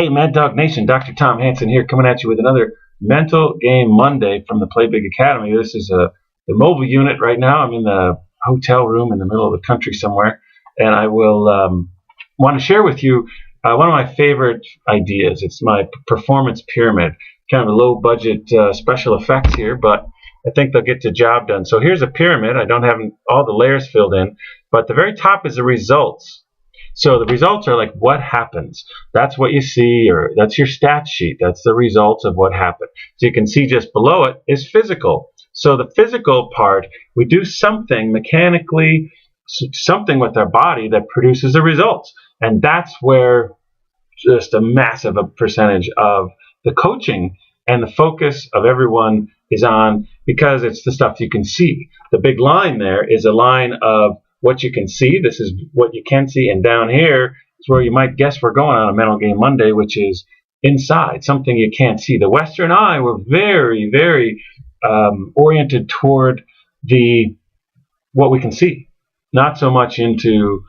Hey, Mad Dog Nation, Dr. Tom Hansen here, coming at you with another Mental Game Monday from the Play Big Academy. This is the mobile unit right now. I'm in the hotel room in the middle of the country somewhere, and I will want to share with you one of my favorite ideas. It's my performance pyramid, kind of a low-budget special effects here, but I think they'll get the job done. So here's a pyramid. I don't have all the layers filled in, but the very top is the results. So the results are like what happens. That's what you see, or that's your stat sheet. That's the results of what happened. So you can see just below it is physical. So the physical part, we do something mechanically, something with our body that produces the results. And that's where just a massive percentage of the coaching and the focus of everyone is on, because it's the stuff you can see. The big line there is a line of what you can see. This is what you can see, and down here is where you might guess we're going on a Mental Game Monday, which is inside, something you can't see. The Western eye, we're very, very oriented toward what we can see, not so much into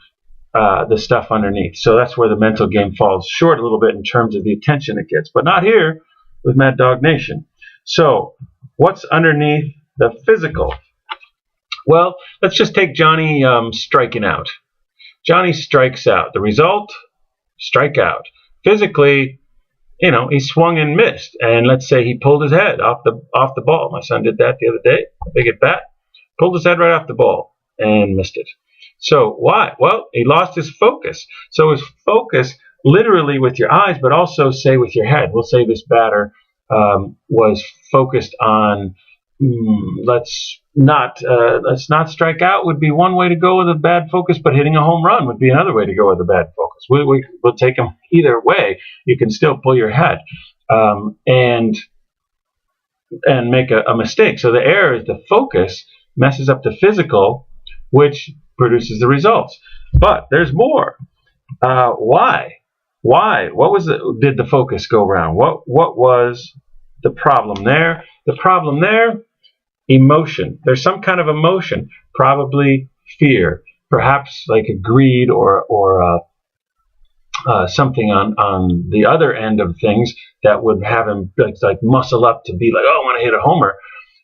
the stuff underneath. So that's where the mental game falls short a little bit in terms of the attention it gets, but not here with Mad Dog Nation. So what's underneath the physical? Well, let's just take Johnny striking out. Johnny strikes out. The result, strikeout. Physically, he swung and missed. And let's say he pulled his head off the ball. My son did that the other day. Big at bat. Pulled his head right off the ball and missed it. So why? Well, he lost his focus. So his focus, literally with your eyes, but also say with your head. We'll say this batter was focused on let's not strike out would be one way to go with a bad focus, but hitting a home run would be another way to go with a bad focus. We'll take them either way. You can still pull your head and make a mistake. So the error is the focus messes up the physical, which produces the results. But there's more. Why? What was did the focus go wrong? What was the problem there? The problem there, emotion. There's some kind of emotion, probably fear, perhaps like a greed or something on the other end of things that would have him like muscle up to be like, oh, I want to hit a homer.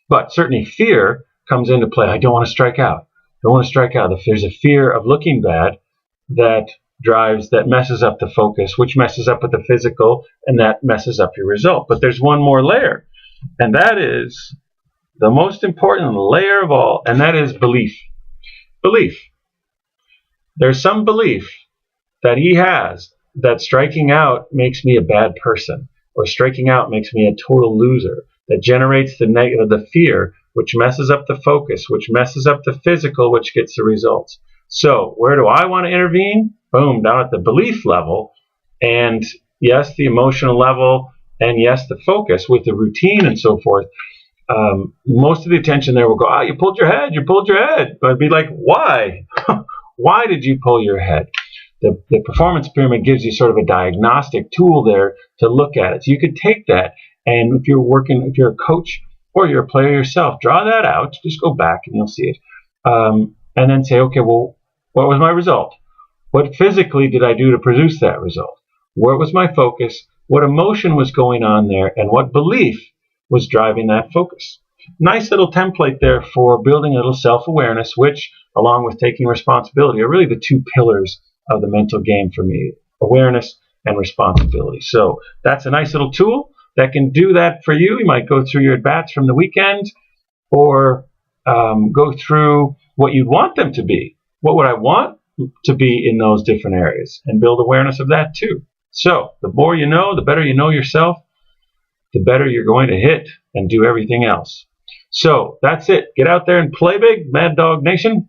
But certainly fear comes into play. I don't want to strike out. Don't want to strike out. If there's a fear of looking bad, that messes up the focus, which messes up with the physical, and that messes up your result. But there's one more layer, and that is the most important layer of all, and that is belief. Belief. There's some belief that he has that striking out makes me a bad person, or striking out makes me a total loser, that generates the fear, which messes up the focus, which messes up the physical, which gets the results. So where do I want to intervene? Boom, down at the belief level, and yes, the emotional level, and yes, the focus with the routine and so forth. Most of the attention there will go, you pulled your head, But I'd be like, why? Why did you pull your head? The performance pyramid gives you sort of a diagnostic tool there to look at it. So you could take that, and if you're a coach or you're a player yourself, draw that out, just go back and you'll see it. And then say, okay, well, what was my result? What physically did I do to produce that result? Where was my focus? What emotion was going on there? And what belief was driving that focus? Nice little template there for building a little self-awareness, which, along with taking responsibility, are really the two pillars of the mental game for me: awareness and responsibility. So that's a nice little tool that can do that for you. You might go through your at-bats from the weekend, or go through what you'd want them to be. What would I want to be in those different areas, and build awareness of that too. So the more you know, the better you know yourself, the better you're going to hit and do everything else. So that's it. Get out there and play big, Mad Dog Nation.